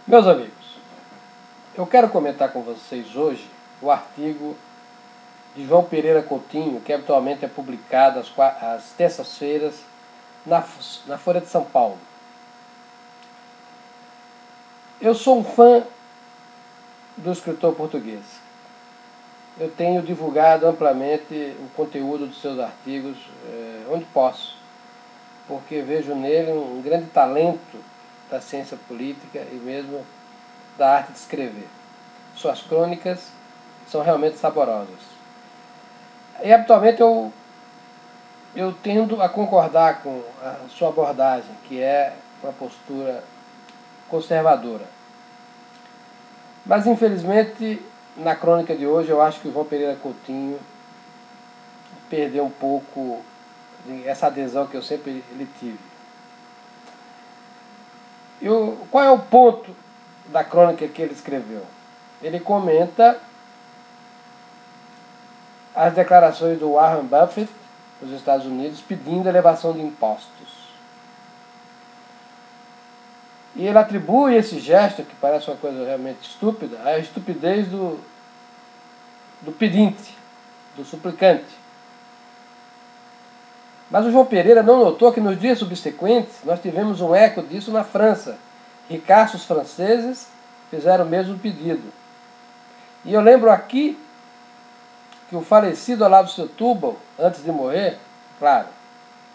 Meus amigos, eu quero comentar com vocês hoje o artigo de João Pereira Coutinho, que habitualmente é publicado às terças-feiras na Folha de São Paulo. Eu sou um fã do escritor português. Eu tenho divulgado amplamente o conteúdo dos seus artigos onde posso, porque vejo nele um grande talento da ciência política e mesmo da arte de escrever. Suas crônicas são realmente saborosas. E habitualmente eu tendo a concordar com a sua abordagem, que é uma postura conservadora. Mas infelizmente, na crônica de hoje, eu acho que o João Pereira Coutinho perdeu um pouco essa adesão que eu sempre lhe tive. Qual é o ponto da crônica que ele escreveu? Ele comenta as declarações do Warren Buffett nos Estados Unidos pedindo elevação de impostos. E ele atribui esse gesto, que parece uma coisa realmente estúpida, à estupidez do pedinte, do suplicante. Mas o João Pereira não notou que nos dias subsequentes nós tivemos um eco disso na França. Ricaços franceses fizeram o mesmo pedido. E eu lembro aqui que o falecido Olavo Setúbal, antes de morrer, claro,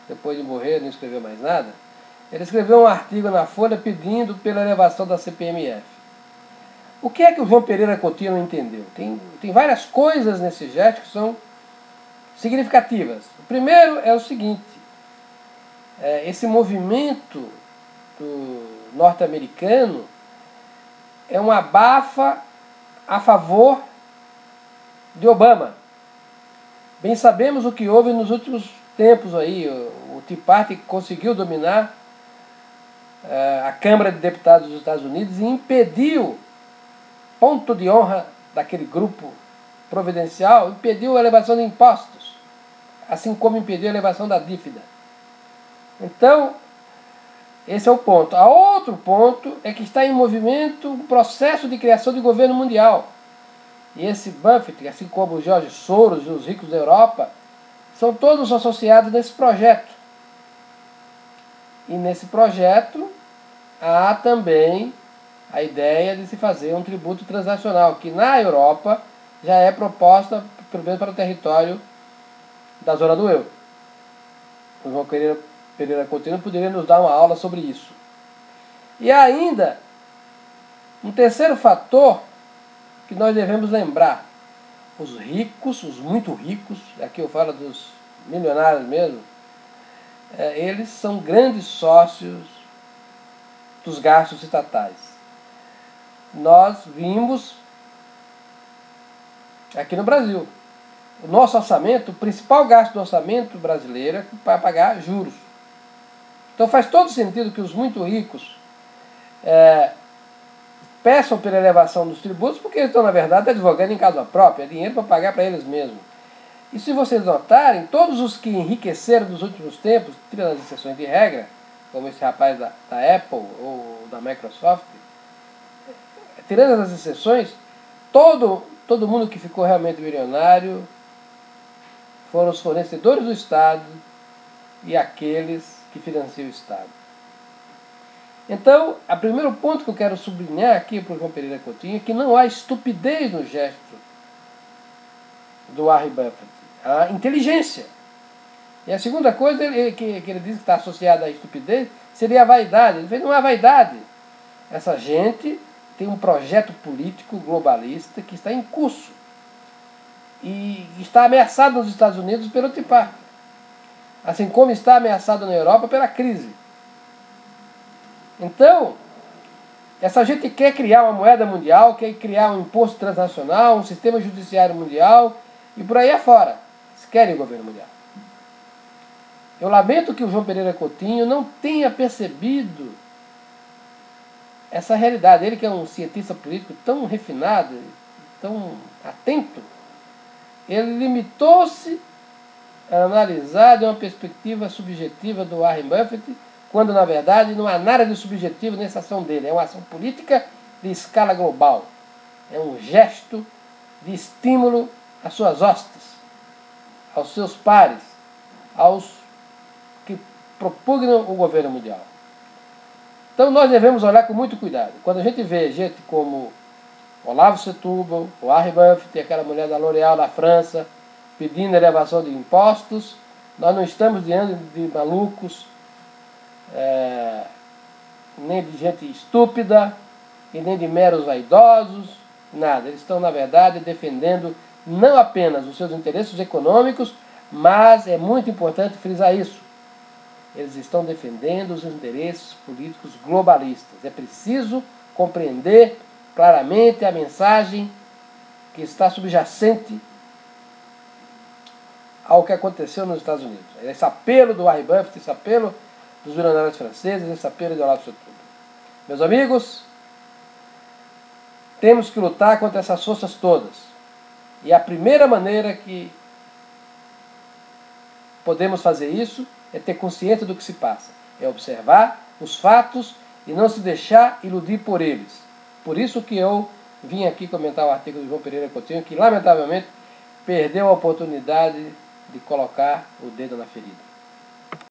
depois de morrer não escreveu mais nada, ele escreveu um artigo na Folha pedindo pela elevação da CPMF. O que é que o João Pereira Coutinho não entendeu? Tem várias coisas nesse gesto que são significativas. O primeiro é o seguinte: esse movimento norte-americano é uma abafa a favor de Obama. Bem sabemos o que houve nos últimos tempos aí. O Tea Party conseguiu dominar a Câmara de Deputados dos Estados Unidos e impediu, ponto de honra daquele grupo providencial, impediu a elevação de impostos, assim como impediu a elevação da dívida. Então, esse é o ponto. A outro ponto é que está em movimento um processo de criação de governo mundial. E esse Buffett, assim como o George Soros e os ricos da Europa, são todos associados nesse projeto. E nesse projeto há também a ideia de se fazer um tributo transacional, que na Europa já é proposta, pelo menos para o território da zona do euro. O João Pereira Coutinho poderia nos dar uma aula sobre isso. E ainda, um terceiro fator que nós devemos lembrar: os ricos, os muito ricos, aqui eu falo dos milionários mesmo, eles são grandes sócios dos gastos estatais. Nós vimos aqui no Brasil, o nosso orçamento, o principal gasto do orçamento brasileiro é para pagar juros. Então faz todo sentido que os muito ricos peçam pela elevação dos tributos, porque eles estão, na verdade, advogando em causa própria, é dinheiro para pagar para eles mesmos. E se vocês notarem, todos os que enriqueceram nos últimos tempos, tirando as exceções de regra, como esse rapaz da Apple ou da Microsoft, tirando as exceções, todo mundo que ficou realmente milionário foram os fornecedores do Estado e aqueles que financiam o Estado. Então, o primeiro ponto que eu quero sublinhar aqui para o João Pereira Coutinho é que não há estupidez no gesto do Warren Buffett, há inteligência. E a segunda coisa que ele diz que está associada à estupidez seria a vaidade. Ele fez não há vaidade. Essa gente tem um projeto político globalista que está em curso e está ameaçado nos Estados Unidos pelo Tea Party, assim como está ameaçado na Europa pela crise. Então, essa gente quer criar uma moeda mundial, quer criar um imposto transnacional, um sistema judiciário mundial e por aí afora. Eles querem o governo mundial. Eu lamento que o João Pereira Coutinho não tenha percebido essa realidade. Ele que é um cientista político tão refinado, tão atento, ele limitou-se a analisar de uma perspectiva subjetiva do Warren Buffett quando na verdade não há nada de subjetivo nessa ação dele. É uma ação política de escala global. É um gesto de estímulo às suas hostes, aos seus pares, aos que propugnam o governo mundial. Então nós devemos olhar com muito cuidado. Quando a gente vê gente como Olavo Setúbal, o Warren Buffett, aquela mulher da L'Oréal da França, pedindo elevação de impostos, nós não estamos diante de malucos, nem de gente estúpida, e nem de meros vaidosos, nada. Eles estão, na verdade, defendendo não apenas os seus interesses econômicos, mas é muito importante frisar isso. Eles estão defendendo os interesses políticos globalistas. É preciso compreender claramente a mensagem que está subjacente ao que aconteceu nos Estados Unidos. Esse apelo do Warren Buffett, esse apelo dos bilionários franceses, esse apelo de Olavo Setúbal. Meus amigos, temos que lutar contra essas forças todas. E a primeira maneira que podemos fazer isso é ter consciência do que se passa. É observar os fatos e não se deixar iludir por eles. Por isso que eu vim aqui comentar o artigo do João Pereira Coutinho, que lamentavelmente perdeu a oportunidade de colocar o dedo na ferida.